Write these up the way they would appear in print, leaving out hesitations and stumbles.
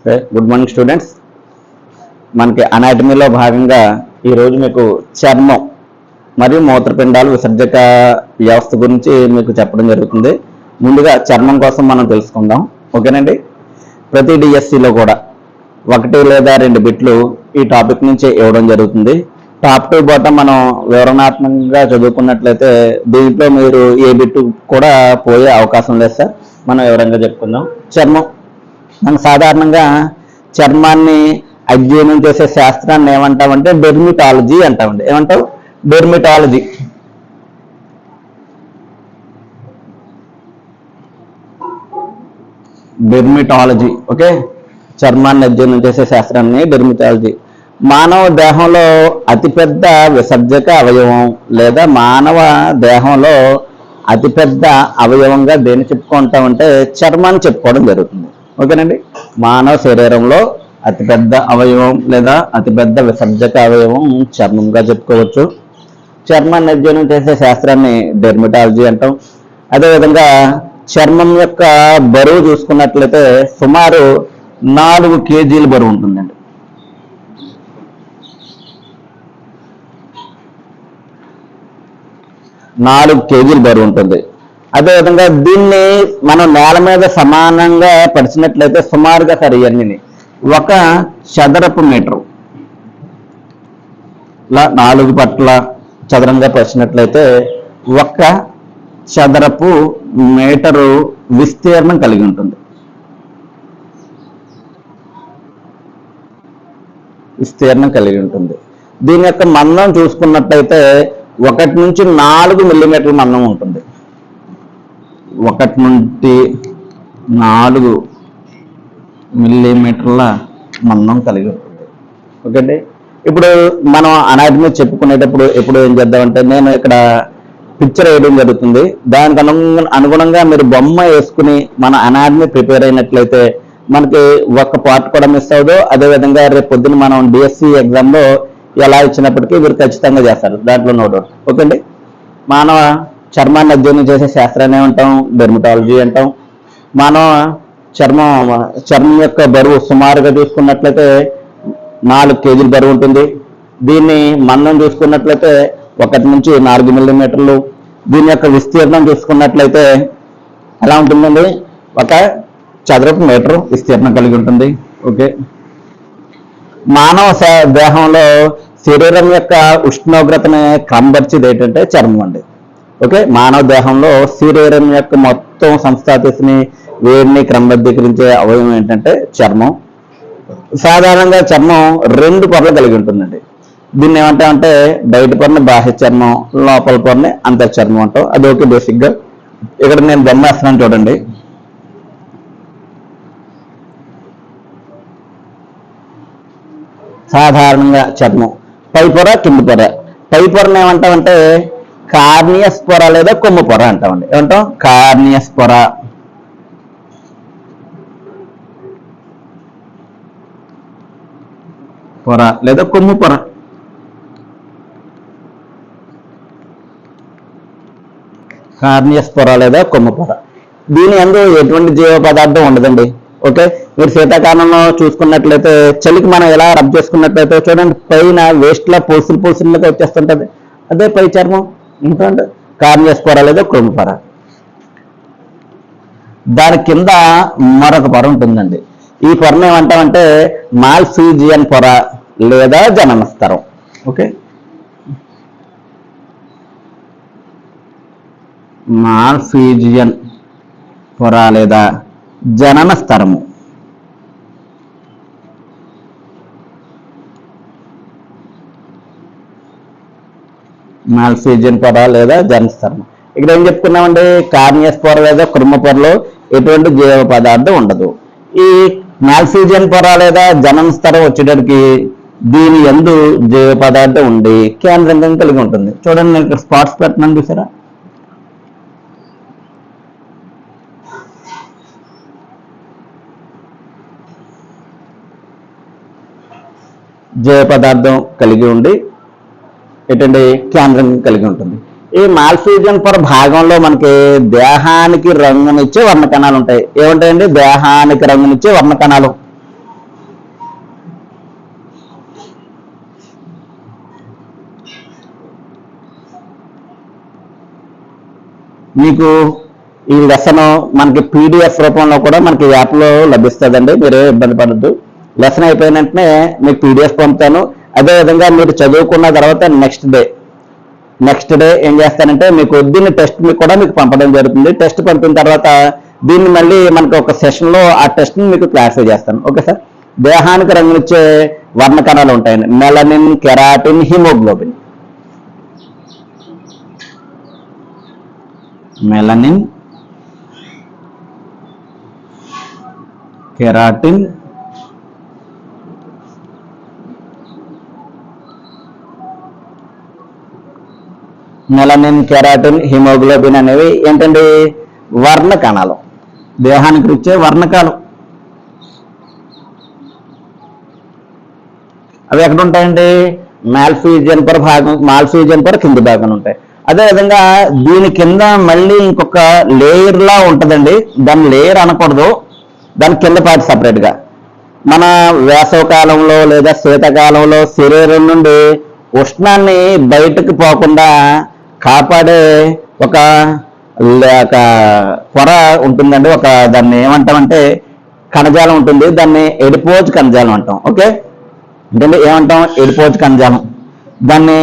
Good morning students. మనకి అనాటమీలో భాగంగా ఈరోజు మీకు చర్మం మరియు మూత్రపిండాలు విసర్జక వ్యవస్థ గురించి మీకు చెప్పడం జరుగుతుంది. ముందుగా చర్మం కోసం మనం తెలుసుకుందాం. ఓకేనండి. ప్రతి డిఎస్సిలో కూడా 1 లేదా 2 బిట్లు ఈ టాపిక్ నుంచి ఇవ్వడం జరుగుతుంది. టాప్ టు బాటం మనం వివరణాత్మకంగా చదువుకున్నట్లయితే దీంట్లో మీరు ఏ బిట్టు కూడా పోయే అవకాశం లేదు సార్. మనం వివరంగా చెప్పుకుందాం. చర్మం, మనం సాధారణంగా చర్మాన్ని అధ్యయనం చేసే శాస్త్రాన్ని ఏమంటామంటే డెర్మిటాలజీ అంటామండి. ఏమంటావు? డెర్మిటాలజీ. Dermatology okay. చర్మాన్ని అధ్యయనం చేసే శాస్త్రాన్ని డెర్మిటాలజీ. మానవ దేహంలో అతిపెద్ద విసర్జక అవయవం లేదా మానవ దేహంలో అతిపెద్ద అవయవంగా దేన్ని చెప్పుకుంటామంటే చర్మాన్ని చెప్పుకోవడం జరుగుతుంది. ఓకేనండి. మానవ శరీరంలో అతిపెద్ద అవయవం లేదా అతిపెద్ద విసర్జక అవయవం చర్మంగా చెప్పుకోవచ్చు. చర్మాన్ని అధ్యయనం చేసే శాస్త్రాన్ని డెర్మటాలజీ అంటాం. అదేవిధంగా చర్మం యొక్క బరువు చూసుకున్నట్లయితే సుమారు 4 కేజీల బరువు ఉంటుందండి. బరువు ఉంటుంది. అదేవిధంగా దీన్ని మనం నేల మీద సమానంగా పరిచినట్లయితే సుమారుగా సరే ఇవన్నీ 1 చదరపు మీటరు ఇలా 4 పట్ల చదరంగా పరిచినట్లయితే 1 చదరపు మీటరు విస్తీర్ణం కలిగి ఉంటుంది. దీని యొక్క మందం చూసుకున్నట్లయితే 1 నుంచి 4 మిల్లీమీటర్ల మందం ఉంటుంది. 1 నుండి 4 మిల్లీమీటర్ల మందం కలిగి ఉంటుంది. ఓకే అండి. ఇప్పుడు మనం అనాటమీ చెప్పుకునేటప్పుడు ఎప్పుడు ఏం చేద్దామంటే నేను ఇక్కడ పిక్చర్ వేయడం జరుగుతుంది. దానికి అనుగుణంగా మీరు బొమ్మ వేసుకుని మన అనాటమీ ప్రిపేర్ అయినట్లయితే మనకి 1 పార్ట్ కూడా మిస్ అవ్వదు. అదేవిధంగా రేపు పొద్దున మనం డిఎస్సి ఎగ్జామ్లో ఎలా ఇచ్చినప్పటికీ మీరు ఖచ్చితంగా చేస్తారు, దాంట్లో నో డౌట్. ఓకే అండి. మానవ చర్మాన్ని అధ్యయనం చేసే శాస్త్రాన్ని ఏమంటాం? డెర్మటాలజీ అంటాం. మానవ చర్మం యొక్క బరువు సుమారుగా చూసుకున్నట్లయితే 4 కేజీల బరువు ఉంటుంది. దీన్ని మందం చూసుకున్నట్లయితే 1 నుంచి 4 మిల్లీమీటర్లు. దీని యొక్క విస్తీర్ణం చూసుకున్నట్లయితే ఎలా ఉంటుందండి? 1 చదరపు మీటరు విస్తీర్ణం కలిగి ఉంటుంది. ఓకే. మానవ దేహంలో శరీరం యొక్క ఉష్ణోగ్రతని క్రమపరిచేది ఏంటంటే చర్మం అండి. ఓకే. మానవ దేహంలో శరీరం యొక్క మొత్తం సంస్థాతిని వేడిని క్రమబద్ధీకరించే అవయవం ఏంటంటే చర్మం. సాధారణంగా చర్మం 2 పొరలు కలిగి ఉంటుందండి. దీన్ని ఏమంటామంటే బయట పొరని బాహ్య చర్మం, లోపల పొరని అంతఃచర్మం అంటాం. అది ఓకే. బేసిక్గా ఇక్కడ నేను బొమ్మ వేస్తున్నాను చూడండి. సాధారణంగా చర్మం పై పొర, కింది పొర. పై పొరని ఏమంటామంటే కార్నియస్ పొర లేదా కొమ్ము పొర అంటామండి. ఏమంటాం? కార్నియస్ పొర. లేదా కొమ్ము పొర. కార్నియస్ పొర లేదా కొమ్ము పొర. దీని యందు ఎటువంటి జీవ పదార్థం ఉండదండి. ఓకే. మీరు శీతాకాలంలో చూసుకున్నట్లయితే చలికి మనం ఎలా రబ్ చేసుకున్నట్లయితే చూడండి పైన వేస్ట్లా పోసులుగా వచ్చేస్తుంటది. అదే పై చర్మం. ఏంటంటే కార్నియస్ పొర లేదా కొమ్ము పొర. దాని కింద మరొక పొర ఉంటుందండి. ఈ పొరను ఏమంటామంటే మాల్పీజియన్ పొర లేదా జననస్తరం. ఓకే. మాల్పీజియన్ పొర లేదా జనన స్తరము. మాల్పీజియన్ పొర లేదా జననస్తరము. ఇక్కడ ఏం చెప్పుకున్నామండి? కార్నియస్ పొర లేదా కృమ్మ పొరలో ఎటువంటి జీవ పదార్థం ఉండదు. ఈ మాల్పీజియన్ పొర లేదా జనన స్తరం వచ్చేటప్పటికి దీని యందు జీవ పదార్థం ఉండి కేంద్రంగా కలిగి ఉంటుంది. చూడండి నేను ఇక్కడ స్పాట్స్ పెట్టినాను చూసారా? జీవ పదార్థం కలిగి ఉండి ఏంటంటే కేంద్రం కలిగి ఉంటుంది. ఈ మాల్పీజియన్ పొర భాగంలో మనకి దేహానికి రంగునిచ్చే వర్ణ కణాలు ఉంటాయి. ఏముంటాయండి? దేహానికి రంగునిచ్చే వర్ణ కణాలు. మీకు ఈ లెసన్ మనకి పీడిఎఫ్ రూపంలో కూడా మనకి యాప్లో లభిస్తుందండి. మీరు ఇబ్బంది పడద్దు. లెసన్ అయిపోయిన వెంటనే మీకు పీడిఎఫ్ పంపుతాను. అదేవిధంగా మీరు చదువుకున్న తర్వాత నెక్స్ట్ డే ఏం చేస్తానంటే మీకు దీన్ని టెస్ట్ కూడా మీకు పంపడం జరుగుతుంది. టెస్ట్ పంపిన తర్వాత దీన్ని మళ్ళీ మనకి ఒక సెషన్లో ఆ టెస్ట్ని మీకు క్లారిఫై చేస్తాను. Okay sir. దేహానికి రంగునిచ్చే వర్ణ కణాలు ఉంటాయండి. Melanin, keratin, haemoglobin. Melanin, keratin, haemoglobin అనేవి ఏంటండి? వర్ణ కణాలు, దేహానికి ఇచ్చే వర్ణకాలు. అవి ఎక్కడ ఉంటాయండి? మాల్ఫీజియన్ పర్ కింది భాగం ఉంటాయి. అదేవిధంగా దీని కింద మళ్ళీ ఇంకొక లేయర్ లా ఉంటుందండి. దాని లేయర్ అనకూడదు, దాని కింద పార్ట్ సపరేట్గా. మన వేసవ కాలంలో లేదా శీతాకాలంలో శరీరం నుండి ఉష్ణాన్ని బయటకు పోకుండా కాపాడే ఒక పొర ఉంటుందండి. దాన్ని ఏమంటామంటే కణజాలం ఉంటుంది. దాన్ని ఎడిపోజ్ కణజాలం అంటాం. ఓకే, అంటే ఏమంటాం? ఎడిపోజ్ కణజాలం. దాన్ని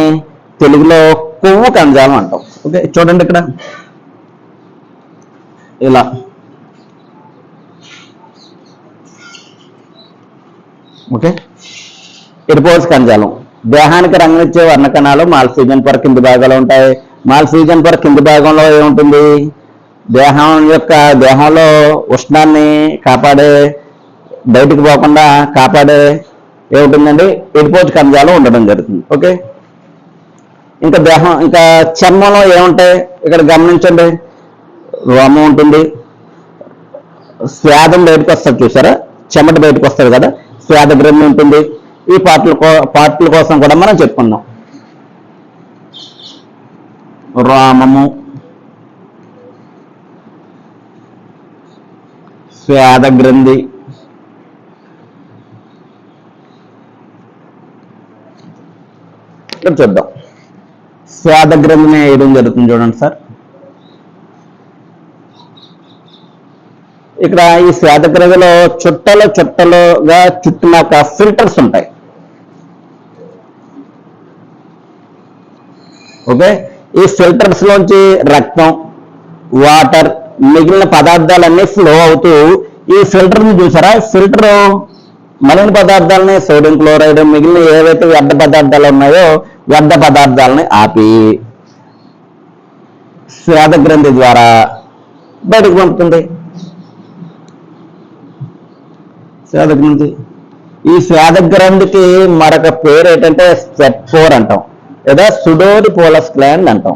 తెలుగులో కొవ్వు కణజాలం అంటాం. ఓకే, చూడండి ఇక్కడ ఇలా ఓకే. ఎడిపోజ్ కణజాలం దేహానికి రంగునిచ్చే వర్ణ కణాలు మాల్ఫీజియన్ పొర కింది భాగంలో ఉంటాయి. మాల్ఫీజియన్ పొర కింది భాగంలో ఏముంటుంది? దేహంలో ఉష్ణాన్ని కాపాడే, బయటికి పోకుండా కాపాడే ఏముంటుందండి? ఎడిపోజ్ కణజాలం ఉండడం జరుగుతుంది. ఓకే, ఇంకా చర్మంలో ఏముంటాయి? ఇక్కడ గమనించండి. రోమం ఉంటుంది, స్వేదం బయటకు వస్తుంది, చూసారా? చెమట బయటకు వస్తుంది కదా, స్వేద గ్రంథి ఉంటుంది. ఈ పార్ట్ల కోసం కూడా మనం చెప్పుకుందాం. రోమము, స్వేద గ్రంథి, ఇక్కడ చూద్దాం. స్వేద గ్రంథిని వేయడం జరుగుతుంది, చూడండి సార్. ఇక్కడ ఈ శ్వేత గ్రంథిలో చుట్టలుగా చుట్టిన ఒక ఫిల్టర్స్ ఉంటాయి. ఓకే, ఈ ఫిల్టర్స్ లోంచి రక్తం, వాటర్, మిగిలిన పదార్థాలన్నీ ఫ్లో అవుతూ ఈ ఫిల్టర్ని చూసారా? ఫిల్టర్ మలిన పదార్థాలని, సోడియం క్లోరైడ్, మిగిలిన ఏవైతే వ్యర్థ పదార్థాలు ఉన్నాయో వ్యర్థ పదార్థాలని ఆపి శ్వేత గ్రంథి ద్వారా బయటకు పంపుతుంది. శ్వేత గ్రంథి. ఈ శ్వేత గ్రంథికి మరొక పేరు ఏంటంటే స్వెట్ పోర్ అంటాం, లేదా సుడోరిపోలస్ గ్లాండ్ అంటాం.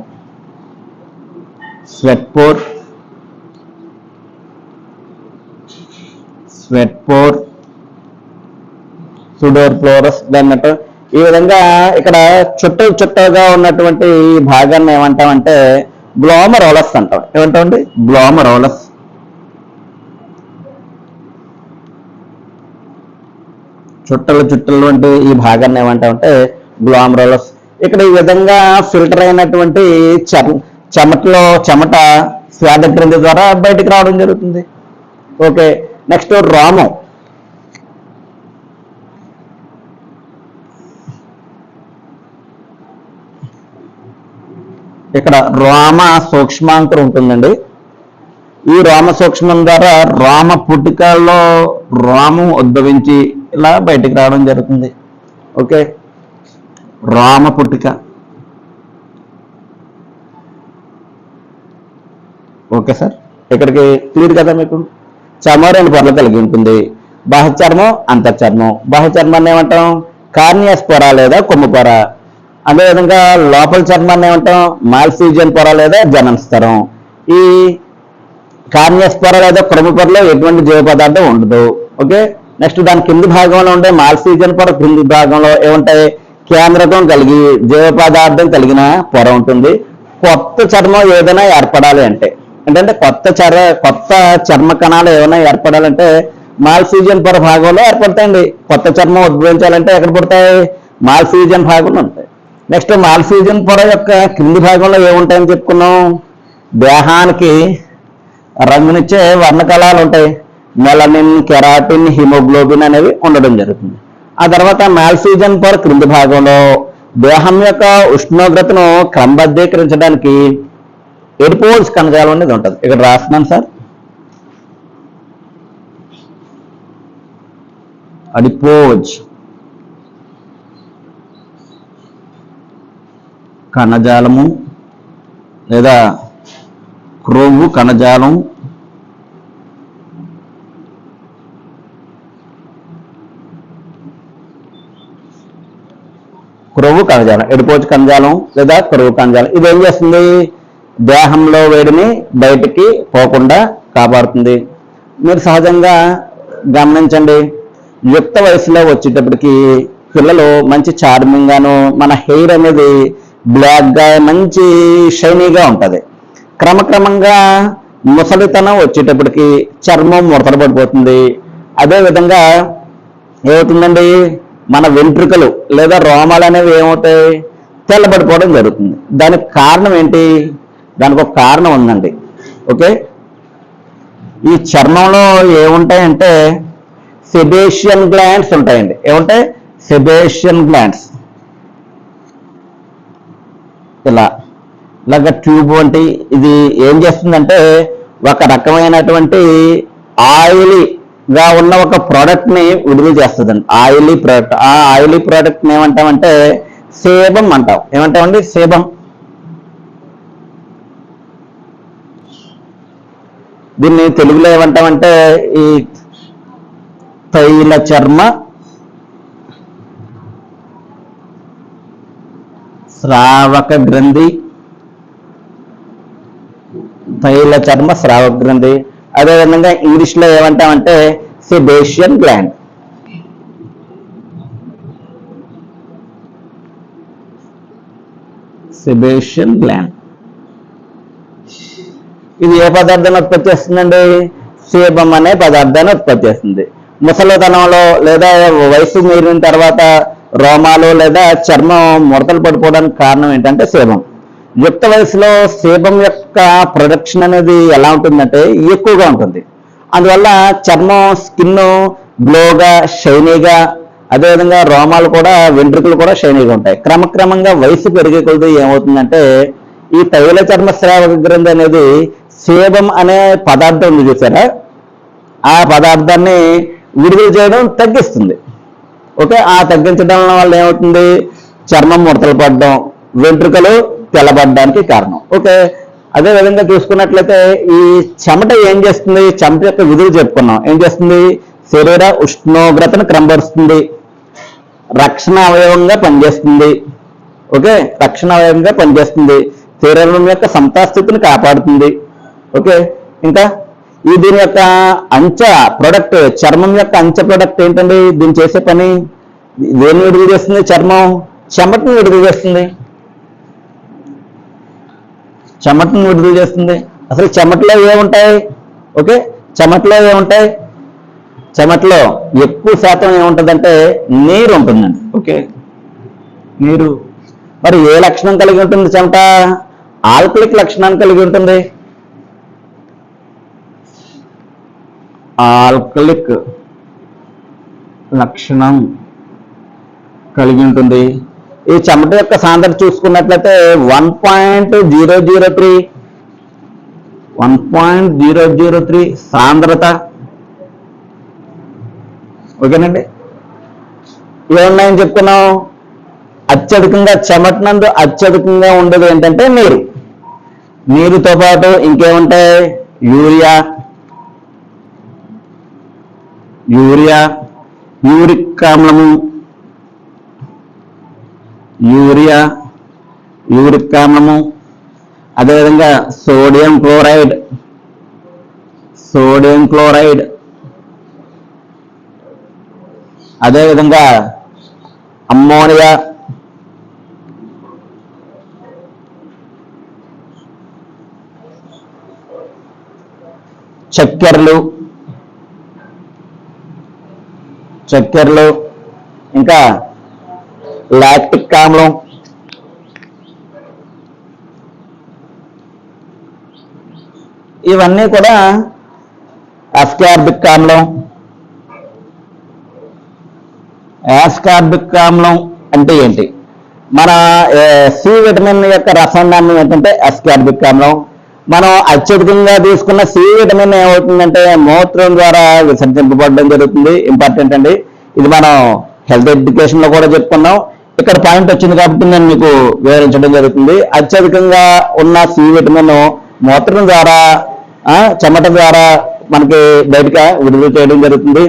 స్వెట్ పోర్, సుడోరిపోలస్ గ్లాండ్ అంటాం. ఈ విధంగా ఇక్కడ చుట్టగా ఉన్నటువంటి ఈ భాగాన్ని ఏమంటామంటే గ్లోమరోలస్ అంటాం. ఏమంటామండి? గ్లోమరోలస్. చుట్టలు అంటే ఈ భాగాన్ని ఏమంటామంటే గ్లోమరోలస్. ఇక్కడ ఈ విధంగా ఫిల్టర్ అయినటువంటి చెమట శ్వేత గ్రంథి ద్వారా బయటికి రావడం జరుగుతుంది. ఓకే, నెక్స్ట్ రోమం. ఇక్కడ రోమ సూక్ష్మాంకురం ఉంటుందండి. ఈ రోమ సూక్ష్మం ద్వారా రోమ పుటికల్లో రోమం ఉద్భవించి ఇలా బయటికి రావడం జరుగుతుంది. ఓకే, రోమ పుటిక. ఓకే సార్, ఇక్కడికి క్లియర్ కదా మీకు? చర్మం రెండు పొరలు కలిగి ఉంటుంది. బాహ్య చర్మం, అంతఃచర్మం. బాహ్య చర్మాన్ని ఏమంటాం? కార్నియస్ పొర లేదా కొమ్ము పొర. అదేవిధంగా లోపల చర్మాన్ని ఏమంటాం? మాల్ఫీజియన్ పొర లేదా జననస్తరం. ఈ కార్నియస్ పొర లేదా కొమ్ము పొరలో ఎటువంటి జీవ పదార్థం ఉండదు. ఓకే, నెక్స్ట్ దాని కింది భాగంలో ఉండే మాల్ఫీజియన్ పొర కింది భాగంలో ఏముంటాయి? కేంద్రకం కలిగి జీవ పదార్థం కలిగిన పొర ఉంటుంది. కొత్త చర్మం ఏదైనా ఏర్పడాలి అంటే కొత్త చర్మ కణాలు ఏమైనా ఏర్పడాలంటే మాల్ఫీజియన్ పొర భాగంలో ఏర్పడతాయండి. కొత్త చర్మం ఉద్భవించాలంటే ఎక్కడ పడతాయి? మాల్ఫీజియన్ భాగంలో ఉంటాయి. నెక్స్ట్ మాల్ఫీజియన్ పొర యొక్క క్రింది భాగంలో ఏముంటాయని చెప్పుకున్నాం? దేహానికి రంగునిచ్చే వర్ణకళాలు ఉంటాయి. మెలనిన్, కెరాటిన్, హిమోగ్లోబిన్ అనేవి ఉండడం జరుగుతుంది. ఆ తర్వాత మాల్సిజన్ పొర క్రింది భాగంలో దేహం యొక్క ఉష్ణోగ్రతను క్రమబద్ధీకరించడానికి ఎడిపోజ్ కణజాలం అనేది ఉంటుంది. ఇక్కడ రాస్తున్నాను సార్. అడిపోజ్ కణజాలము లేదా క్రొవ్వు కణజాలం ఎడిపోజ్ కణజాలం లేదా క్రొవ్వు కణజాలం. ఇది ఏం చేస్తుంది? దేహంలో వేడిని బయటికి పోకుండా కాపాడుతుంది. మీరు సహజంగా గమనించండి, యుక్త వయసులో వచ్చేటప్పటికి పిల్లలు మంచి చార్మింగ్ గాను, మన హెయిర్ అనేది బ్లాక్ గా మంచి షైనీగా ఉంటుంది. క్రమక్రమంగా ముసలితనం వచ్చేటప్పటికి చర్మం ముడతలు పడిపోతుంది. అదేవిధంగా ఏమవుతుందండి, మన వెంట్రుకలు లేదా రోమాలు అనేవి ఏమవుతాయి? తెల్లబడిపోవడం జరుగుతుంది. దానికి కారణం ఏంటి? దానికి ఒక కారణం ఉందండి. ఓకే, ఈ చర్మంలో ఏముంటాయంటే సెబేషియన్ గ్లాండ్స్ ఉంటాయండి. ఏముంటాయి? సెబేషియన్ గ్లాండ్స్. ఇలాగ ట్యూబ్ వంటి ఇది ఏం చేస్తుందంటే ఒక రకమైనటువంటి ఆయిలీగా ఉన్న ఒక ప్రోడక్ట్ ని విడుదల చేస్తుందండి. Oily product. ఆ ఆయిలీ ప్రోడక్ట్ ని ఏమంటామంటే సేబం అంటాం. ఏమంటామండి? సేబం. దీన్ని తెలుగులో ఏమంటామంటే ఈ తైల చర్మ స్రావక గ్రంథి, తైల చర్మ స్రావక గ్రంథి. అదేవిధంగా ఇంగ్లీష్ లో ఏమంటామంటే సెబేషియన్ గ్లాండ్. సెబేషియన్ గ్లాండ్ ఇది ఏ పదార్థాన్ని ఉత్పత్తి చేస్తుందండి? సేబం అనే పదార్థాన్ని ఉత్పత్తి చేస్తుంది. ముసలితనంలో లేదా వయసు మీరిన తర్వాత రోమాలు లేదా చర్మం ముడతలు పడిపోవడానికి కారణం ఏంటంటే సేబం. యుక్త వయసులో సేబం యొక్క ప్రొడక్షన్ అనేది ఎలా ఉంటుందంటే ఎక్కువగా ఉంటుంది. అందువల్ల చర్మం, స్కిన్ గ్లోగా, షైనీగా, అదేవిధంగా రోమాలు కూడా, వెంట్రుకలు కూడా షైనీగా ఉంటాయి. క్రమక్రమంగా వయసు పెరిగే కొద్దీ ఏమవుతుందంటే ఈ తైల చర్మ స్రావక గ్రంథి అనేది సేబం అనే పదార్థం ఉంది చూసారా, ఆ పదార్థాన్ని విడుదల చేయడం తగ్గిస్తుంది. ఓకే, ఆ తగ్గించడం వల్ల ఏమవుతుంది? చర్మం ముడతలు పడడం, వెంట్రుకలు తెల్లబడడానికి కారణం. ఓకే, అదేవిధంగా చూసుకున్నట్లయితే ఈ చెమట ఏం చేస్తుంది? చెమట యొక్క విధులు చెప్పుకున్నాం. ఏం చేస్తుంది? శరీర ఉష్ణోగ్రతను క్రమపరుస్తుంది, రక్షణ అవయవంగా పనిచేస్తుంది. ఓకే, రక్షణ అవయవంగా పనిచేస్తుంది, శరీరం యొక్క సమతాస్థితిని కాపాడుతుంది. ఓకే, ఇంకా ఈ దీని యొక్క అంచె ప్రొడక్ట్, చర్మం యొక్క అంచె ప్రొడక్ట్ ఏంటండి? దీన్ని చేసే పని దేన్ని విడుదల చేస్తుంది? చర్మం చెమటను విడుదల చేస్తుంది. చెమటను విడుదల చేస్తుంది. అసలు చెమటలో ఏముంటాయి? ఓకే, చెమటలో ఏముంటాయి? చెమటలో ఎక్కువ శాతం ఏముంటుందంటే నీరు ఉంటుందండి. ఓకే, నీరు. మరి ఏ లక్షణం కలిగి ఉంటుంది చెమట? ఆల్కలిక్ లక్షణాన్ని కలిగి ఉంటుంది. ఆల్కలిక్ లక్షణం కలిగి ఉంటుంది. ఈ చెమట యొక్క సాంద్రత చూసుకున్నట్లయితే 1.003 సాంద్రత. ఓకేనండి, ఏమున్నాయని చెప్పుకున్నాం? అత్యధికంగా చెమటనందు అత్యధికంగా ఉండేది ఏంటంటే నీరు. నీరుతో పాటు ఇంకేముంటాయి? యూరియా, యూరిక్ ఆమ్లము, యూరిక్ ఆమ్లము, అదేవిధంగా సోడియం క్లోరైడ్, అదేవిధంగా అమ్మోనియా, చక్కెరలు, ఇంకా లాక్టిక్ ఆమ్లం, ఇవన్నీ కూడా అస్కార్బిక్ ఆమ్లం. ఆస్కార్బిక్ ఆమ్లం అంటే ఏంటి? మన సి విటమిన్ యొక్క రసాయనాన్ని ఏంటంటే అస్కార్బిక్ ఆమ్లం. మనం అత్యధికంగా తీసుకున్న సి విటమిన్ ఏమవుతుందంటే మూత్రం ద్వారా విసర్జింపబడడం జరుగుతుంది. ఇంపార్టెంట్ అండి, ఇది మనం హెల్త్ ఎడ్యుకేషన్ లో కూడా చెప్పుకున్నాం. ఇక్కడ పాయింట్ వచ్చింది కాబట్టి నేను మీకు వివరించడం జరుగుతుంది. అత్యధికంగా ఉన్న సి విటమిన్ మూత్రం ద్వారా చెమట ద్వారా మనకి బయటగా విడుదల చేయడం జరుగుతుంది.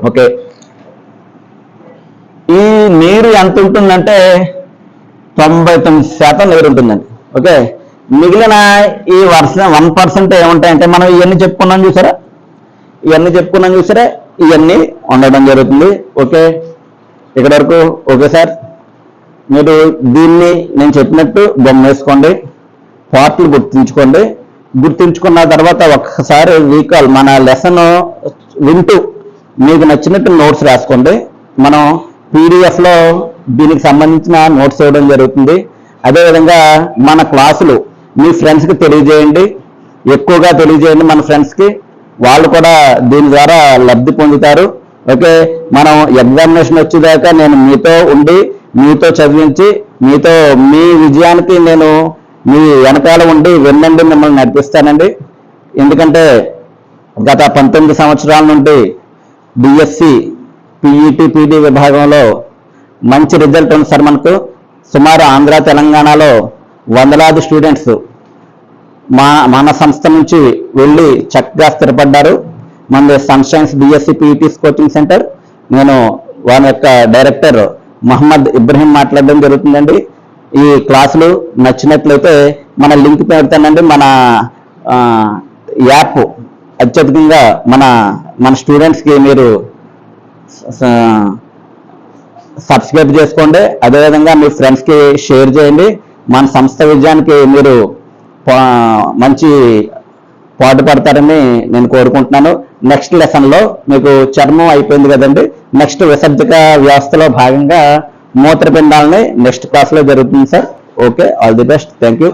ఓకే, ఈ నీరు ఎంత ఉంటుందంటే 99% నీరు ఉంటుందండి. ఓకే, మిగిలిన ఈ 1% ఏముంటాయంటే మనం ఇవన్నీ చెప్పుకున్నాం చూసారా, ఇవన్నీ ఉండడం జరుగుతుంది. ఓకే, ఇక్కడ వరకు ఓకే సార్. మీరు దీన్ని నేను చెప్పినట్టు బొమ్మ వేసుకోండి, పార్ట్లు గుర్తుంచుకున్న తర్వాత ఒక్కసారి రీకాల్ మన లెసన్ వింటూ మీకు నచ్చినట్టు నోట్స్ రాసుకోండి. మనం పీడిఎఫ్లో దీనికి సంబంధించిన నోట్స్ ఇవ్వడం జరుగుతుంది. అదేవిధంగా మన క్లాసులు మీ ఫ్రెండ్స్కి తెలియజేయండి, ఎక్కువగా తెలియజేయండి మన ఫ్రెండ్స్కి, వాళ్ళు కూడా దీని ద్వారా లబ్ధి పొందుతారు. ఓకే, మనం ఎగ్జామినేషన్ వచ్చేదాకా నేను మీతో ఉండి మీతో చదివించి మీతో మీ విజయానికి నేను మీ వెనకాల ఉండి వెన్నండి మిమ్మల్ని నడిపిస్తానండి. ఎందుకంటే గత 19 సంవత్సరాల నుండి బిఎస్సి పిఈటి పీడీ విభాగంలో మంచి రిజల్ట్ ఉంది సార్. మనకు సుమారు ఆంధ్ర తెలంగాణలో వందలాది స్టూడెంట్స్ మన సంస్థ నుంచి వెళ్ళి చక్కగా స్థిరపడ్డారు. మన సన్షైన్స్ బిఎస్సి పిఈటి కోచింగ్ సెంటర్, నేను వారి యొక్క డైరెక్టర్ మహమ్మద్ ఇబ్రహీం మాట్లాడడం జరుగుతుందండి. ఈ క్లాసులు నచ్చినట్లయితే మన లింక్ పెడతానండి. మన యాప్ అత్యధికంగా మన స్టూడెంట్స్కి మీరు సబ్స్క్రైబ్ చేసుకోండి. అదేవిధంగా మీ ఫ్రెండ్స్కి షేర్ చేయండి. మన సంస్థ విజయానికి మీరు మంచి పాటుపడతారని నేను కోరుకుంటున్నాను. నెక్స్ట్ లెసన్లో మీకు చర్మం అయిపోయింది కదండి, నెక్స్ట్ విసర్జక వ్యవస్థలో భాగంగా మూత్రపిండాలని నెక్స్ట్ క్లాస్లో జరుగుతుంది sir. Okay, all the best, thank you.